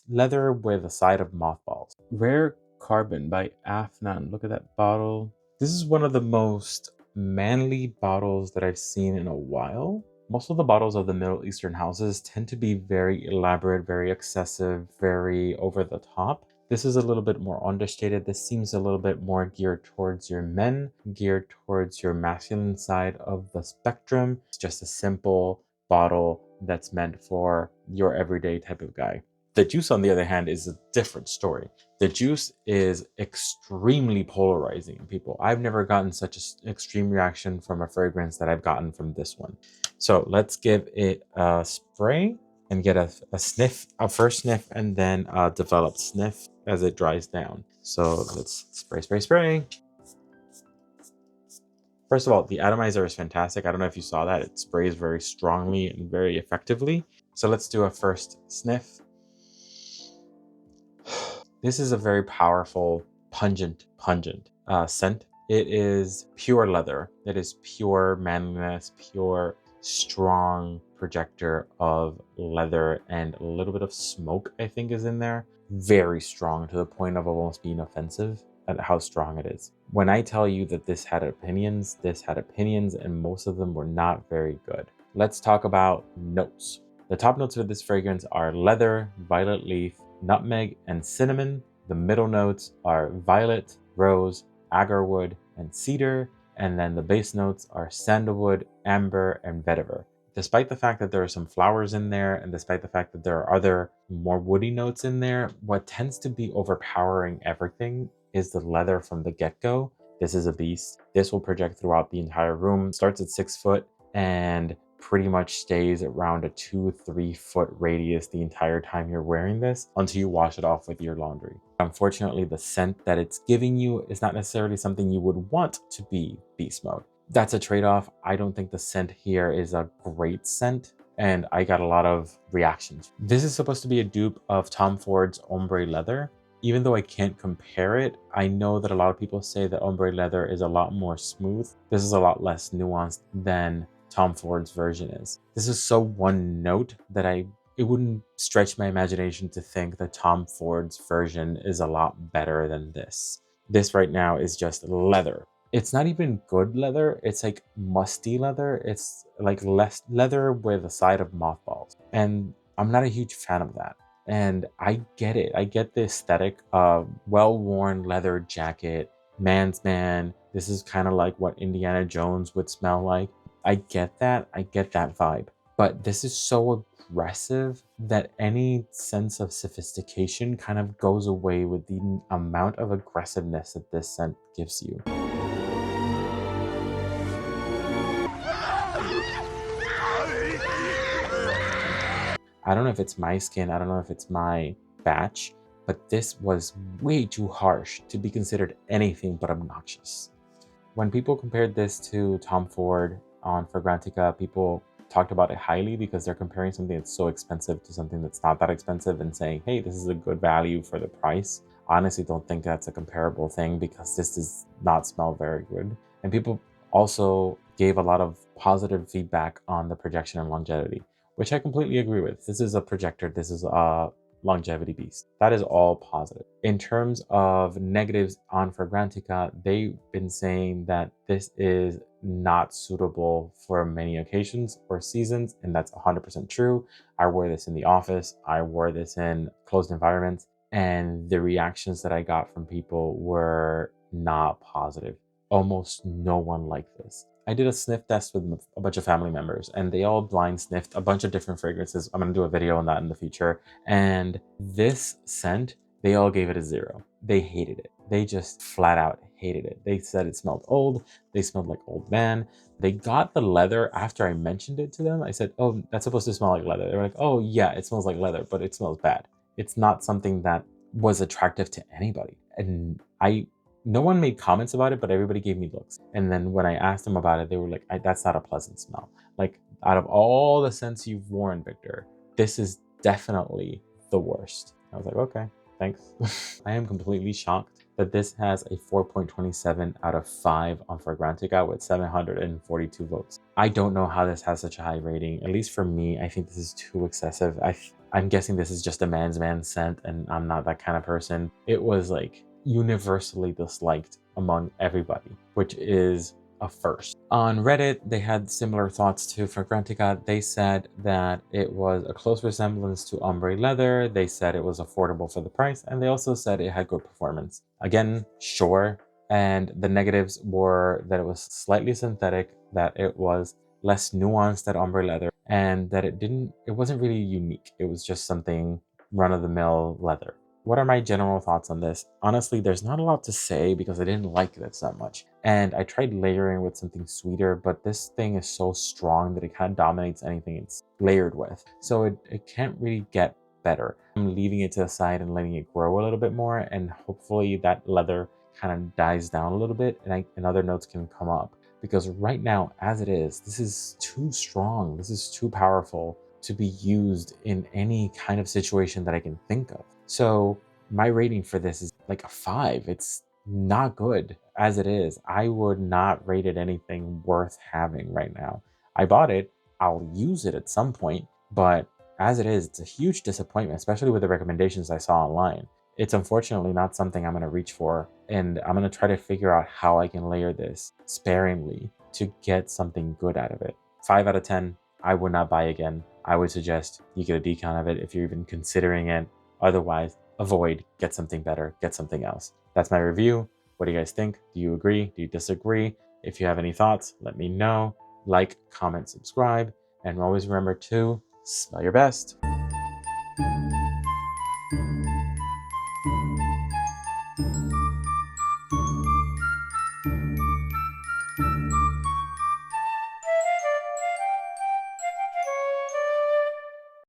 Leather with a side of mothballs. Rare Carbon by Afnan. Look at that bottle. This is one of the most manly bottles that I've seen in a while. Most of the bottles of the Middle Eastern houses tend to be very elaborate, very excessive, very over the top. This is a little bit more understated. This seems a little bit more geared towards your men, geared towards your masculine side of the spectrum. It's just a simple bottle that's meant for your everyday type of guy. The juice, on the other hand, is a different story. The juice is extremely polarizing, people. I've never gotten such an extreme reaction from a fragrance that I've gotten from this one. So let's give it a spray and get a sniff, a first sniff, and then a developed sniff as it dries down. So let's spray, spray, spray. First of all, the atomizer is fantastic. I don't know if you saw that. It sprays very strongly and very effectively. So let's do a first sniff. This is a very powerful, pungent scent. It is pure leather. It is pure manliness, pure strong projector of leather, and a little bit of smoke, I think, is in there. Very strong, to the point of almost being offensive at how strong it is. When I tell you that this had opinions, and most of them were not very good. Let's talk about notes. The top notes of this fragrance are leather, violet leaf, nutmeg, and cinnamon. The middle notes are violet, rose, agarwood, and cedar. And then the base notes are sandalwood, amber, and vetiver. Despite the fact that there are some flowers in there, and despite the fact that there are other more woody notes in there, what tends to be overpowering everything is the leather from the get-go. This is a beast. This will project throughout the entire room. It starts at 6 foot and pretty much stays around a 2-3 foot radius the entire time you're wearing this until you wash it off with your laundry. Unfortunately, the scent that it's giving you is not necessarily something you would want to be beast mode. That's a trade-off. I don't think the scent here is a great scent, and I got a lot of reactions. This is supposed to be a dupe of Tom Ford's Ombre Leather. Even though I can't compare it, I know that a lot of people say that Ombre Leather is a lot more smooth. This is a lot less nuanced than Tom Ford's version is. This is so one note that it wouldn't stretch my imagination to think that Tom Ford's version is a lot better than this. This right now is just leather. It's not even good leather. It's like musty leather. It's like less leather with a side of mothballs. And I'm not a huge fan of that. And I get it. I get the aesthetic of well-worn leather jacket, man's man. This is kind of like what Indiana Jones would smell like. I get that vibe, but this is so aggressive that any sense of sophistication kind of goes away with the amount of aggressiveness that this scent gives you. I don't know if it's my skin, I don't know if it's my batch, but this was way too harsh to be considered anything but obnoxious. When people compared this to Tom Ford on Fragrantica, people talked about it highly because they're comparing something that's so expensive to something that's not that expensive and saying, hey, this is a good value for the price. I honestly don't think that's a comparable thing because this does not smell very good. And people also gave a lot of positive feedback on the projection and longevity, which I completely agree with. This is a projector. This is a longevity beast. That is all positive. In terms of negatives on Fragrantica, they've been saying that this is not suitable for many occasions or seasons, and that's 100% true. I wore this in the office. I wore this in closed environments, and the reactions that I got from people were not positive. Almost no one liked this. I did a sniff test with a bunch of family members, and they all blind sniffed a bunch of different fragrances. I'm going to do a video on that in the future. And this scent, they all gave it a 0. They hated it. They just flat out hated it. They said it smelled old. They smelled like old man. They got the leather after I mentioned it to them. I said, oh, that's supposed to smell like leather. They were like, oh yeah, it smells like leather, but it smells bad. It's not something that was attractive to anybody. And no one made comments about it, but everybody gave me looks. And then when I asked them about it, they were like, that's not a pleasant smell. Like, out of all the scents you've worn, Victor, this is definitely the worst. I was like, okay, thanks. I am completely shocked that this has a 4.27 out of 5 on Fragrantica with 742 votes. I don't know how this has such a high rating. At least for me, I think this is too excessive. I'm guessing this is just a man's man scent, and I'm not that kind of person. It was like universally disliked among everybody, which is a first. On Reddit, they had similar thoughts to Fragrantica. They said that it was a close resemblance to ombre leather. They said it was affordable for the price, and they also said it had good performance. Again, sure. And the negatives were that it was slightly synthetic, that it was less nuanced than ombre leather, and that it wasn't really unique. It was just something run-of-the-mill leather. What are my general thoughts on this? Honestly, there's not a lot to say because I didn't like this that much. And I tried layering with something sweeter, but this thing is so strong that it kind of dominates anything it's layered with. So it can't really get better. I'm leaving it to the side and letting it grow a little bit more, and hopefully that leather kind of dies down a little bit and other notes can come up. Because right now, as it is, this is too strong. This is too powerful to be used in any kind of situation that I can think of. So my rating for this is like a 5. It's not good as it is. I would not rate it anything worth having right now. I bought it. I'll use it at some point, but as it is, it's a huge disappointment, especially with the recommendations I saw online. It's unfortunately not something I'm going to reach for, and I'm going to try to figure out how I can layer this sparingly to get something good out of it. 5 out of 10, I would not buy again. I would suggest you get a decon of it if you're even considering it. Otherwise, avoid, get something better, get something else. That's my review. What do you guys think? Do you agree? Do you disagree? If you have any thoughts, let me know. Like, comment, subscribe, and always remember to smell your best.